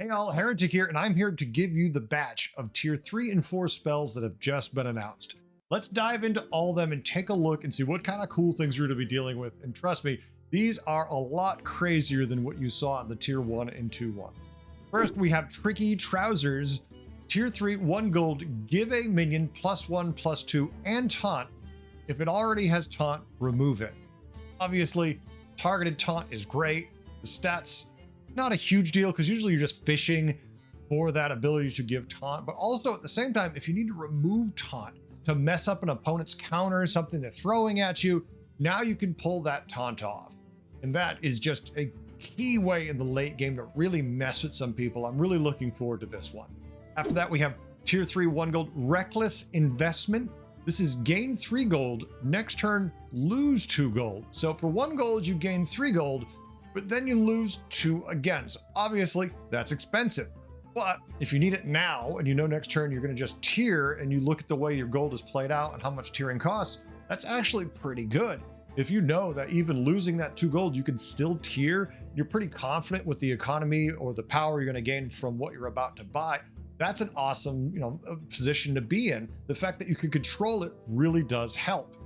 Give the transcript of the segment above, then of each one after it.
Hey all, Heretic here, and I'm here to give you the batch of tier 3 and 4 spells that have just been announced. Let's dive into all of them and take a look and see what kind of cool things you're going to be dealing with. And trust me, these are a lot crazier than what you saw in the tier 1 and 2 ones. First, we have Tricky Trousers. Tier 3, 1 gold, give a minion +1/+2 and taunt. If it already has taunt, remove it. Obviously, targeted taunt is great. The stats, not a huge deal because usually you're just fishing for that ability to give taunt, but also at the same time, if you need to remove taunt to mess up an opponent's counter, something they're throwing at you, now you can pull that taunt off. And that is just a key way in the late game to really mess with some people. I'm really looking forward to this one. After that, we have tier 3, 1 gold, Reckless Investment. This is gain 3 gold, next turn lose 2 gold. So for 1 gold, you gain 3 gold, but then you lose 2 again. So obviously that's expensive. But if you need it now and you know next turn you're going to just tier and you look at the way your gold is played out and how much tiering costs, that's actually pretty good. If you know that even losing that 2 gold, you can still tier, you're pretty confident with the economy or the power you're going to gain from what you're about to buy. That's an awesome, position to be in. The fact that you can control it really does help.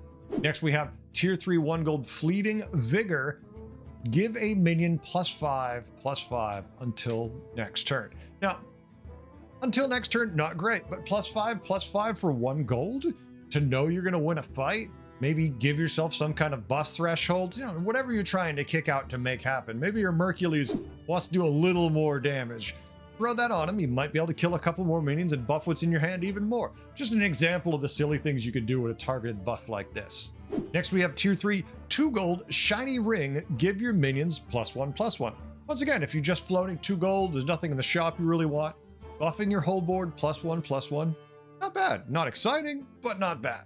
Next, we have tier 3, 1 gold, Fleeting Vigor. Give a minion +5/+5 until next turn. Now, until next turn, not great, but +5/+5 for 1 gold to know you're going to win a fight. Maybe give yourself some kind of buff threshold, whatever you're trying to kick out to make happen. Maybe your Mercules wants to do a little more damage. Throw that on him. You might be able to kill a couple more minions and buff what's in your hand even more. Just an example of the silly things you could do with a targeted buff like this. Next, we have tier 3, 2 gold, Shiny Ring. Give your minions +1/+1. Once again, if you're just floating 2 gold, there's nothing in the shop you really want, buffing your whole board +1/+1. Not bad. Not exciting, but not bad.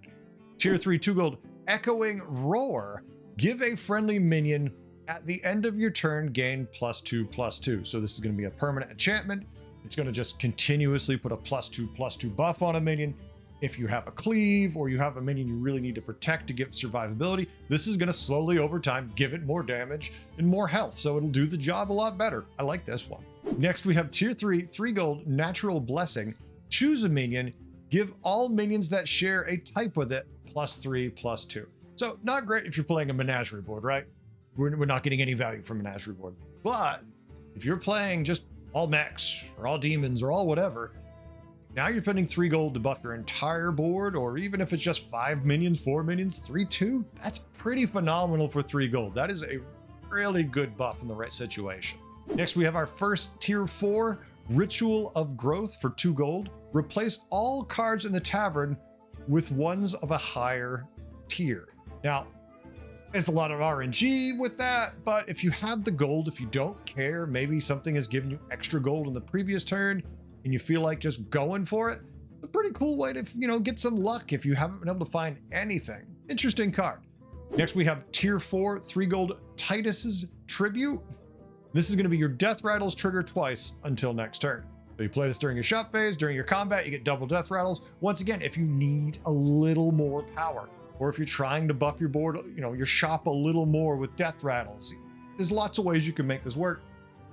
Tier 3, 2 gold, Echoing Roar. Give a friendly minion at the end of your turn, gain +2/+2. So this is going to be a permanent enchantment. It's going to just continuously put a +2/+2 buff on a minion. If you have a cleave or you have a minion you really need to protect to give it survivability, this is going to slowly over time give it more damage and more health. So it'll do the job a lot better. I like this one. Next, we have tier 3, 3 gold, Natural Blessing. Choose a minion. Give all minions that share a type with it +3/+2. So not great if you're playing a menagerie board, right? We're not getting any value from menagerie board. But if you're playing just all mechs or all demons or all whatever, now you're spending 3 gold to buff your entire board, or even if it's just 5 minions, 4 minions, 3/2, that's pretty phenomenal for 3 gold. That is a really good buff in the right situation. Next, we have our first tier 4, Ritual of Growth for 2 gold. Replace all cards in the tavern with ones of a higher tier. Now, there's a lot of RNG with that, but if you have the gold, if you don't care, maybe something has given you extra gold in the previous turn and you feel like just going for it, it's a pretty cool way to, get some luck if you haven't been able to find anything. Interesting card. Next, we have tier 4, 3 gold, Titus Tribute. This is going to be your death rattles trigger twice until next turn. So you play this during your shop phase, during your combat, you get double death rattles. Once again, if you need a little more power, or if you're trying to buff your board, your shop a little more with death rattles, there's lots of ways you can make this work.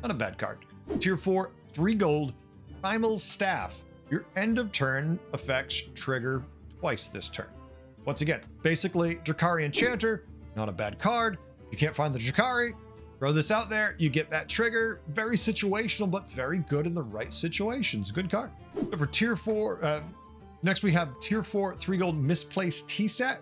Not a bad card. Tier 4, 3 gold, Primal Staff. Your end of turn effects trigger twice this turn. Once again, basically Drakari Enchanter, not a bad card. If you can't find the Drakari, throw this out there, you get that trigger. Very situational, but very good in the right situations. Good card. So for tier 4, next we have tier 4, 3 gold, Misplaced Tea Set.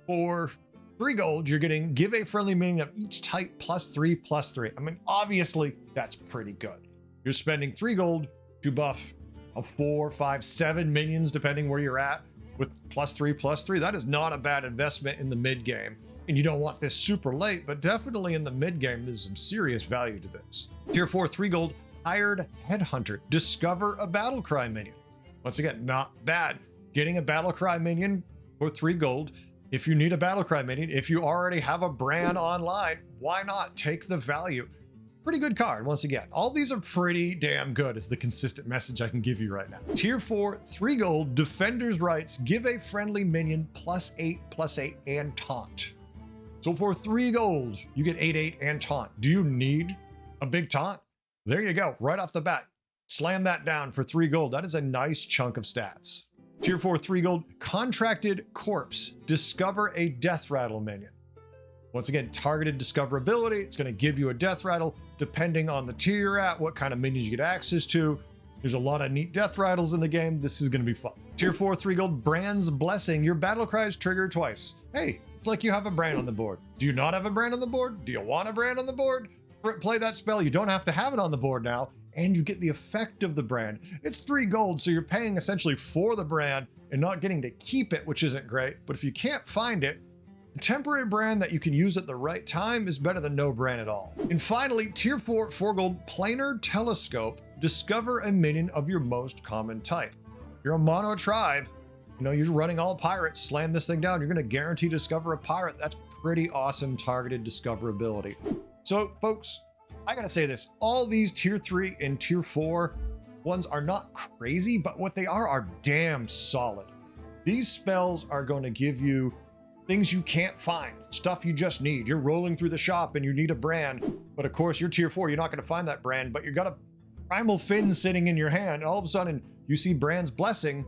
For 3 gold, you're getting give a friendly minion of each type +3/+3. I mean, obviously, that's pretty good. You're spending 3 gold to buff a 4, 5, 7 minions, depending where you're at, with +3/+3. That is not a bad investment in the mid game. And you don't want this super late, but definitely in the mid game, there's some serious value to this. Tier 4, 3 gold, Hired Headhunter. Discover a Battlecry minion. Once again, not bad. Getting a Battlecry minion for 3 gold. If you need a Battlecry minion, if you already have a Brann online, why not take the value? Pretty good card, once again. All these are pretty damn good is the consistent message I can give you right now. Tier 4, 3 gold, Defender's Rites. Give a friendly minion +8/+8 and taunt. So for 3 gold, you get 8/8 and taunt. Do you need a big taunt? There you go, right off the bat. Slam that down for 3 gold. That is a nice chunk of stats. Tier 4, 3 gold, Contracted Corpse. Discover a Death Rattle minion. Once again, targeted discoverability. It's going to give you a Death Rattle depending on the tier you're at, what kind of minions you get access to. There's a lot of neat Death Rattles in the game. This is going to be fun. Tier 4, 3 gold, Brann's Blessing. Your battle cries trigger twice. Hey, it's like you have a Brann on the board. Do you not have a Brann on the board? Do you want a Brann on the board? Play that spell. You don't have to have it on the board now, and you get the effect of the Brann. It's 3 gold, so you're paying essentially for the Brann and not getting to keep it, which isn't great. But if you can't find it, a temporary Brann that you can use at the right time is better than no Brann at all. And finally, tier 4, 4 gold, Planar Telescope. Discover a minion of your most common type. You're a mono tribe, you know, you're running all pirates, slam this thing down, you're going to guarantee discover a pirate. That's pretty awesome targeted discoverability. So folks, I gotta say this, all these tier 3 and tier 4 ones are not crazy, but what they are damn solid. These spells are going to give you things you can't find, stuff you just need. You're rolling through the shop and you need a Brann, but of course you're tier 4, you're not going to find that Brann, but you got a Primal Fin sitting in your hand, and all of a sudden you see Brann's Blessing.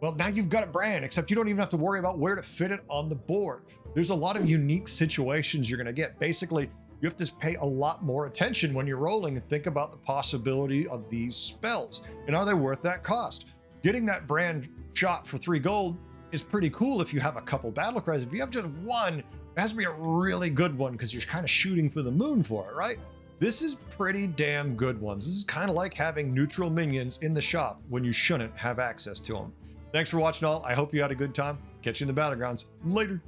Well, now you've got a Brann, except you don't even have to worry about where to fit it on the board. There's a lot of unique situations you're going to get. Basically, you have to pay a lot more attention when you're rolling and think about the possibility of these spells. And are they worth that cost? Getting that Brann shot for 3 gold is pretty cool if you have a couple battle cries. If you have just one, it has to be a really good one because you're kind of shooting for the moon for it, right? This is pretty damn good ones. This is kind of like having neutral minions in the shop when you shouldn't have access to them. Thanks for watching all. I hope you had a good time. Catch you in the Battlegrounds. Later.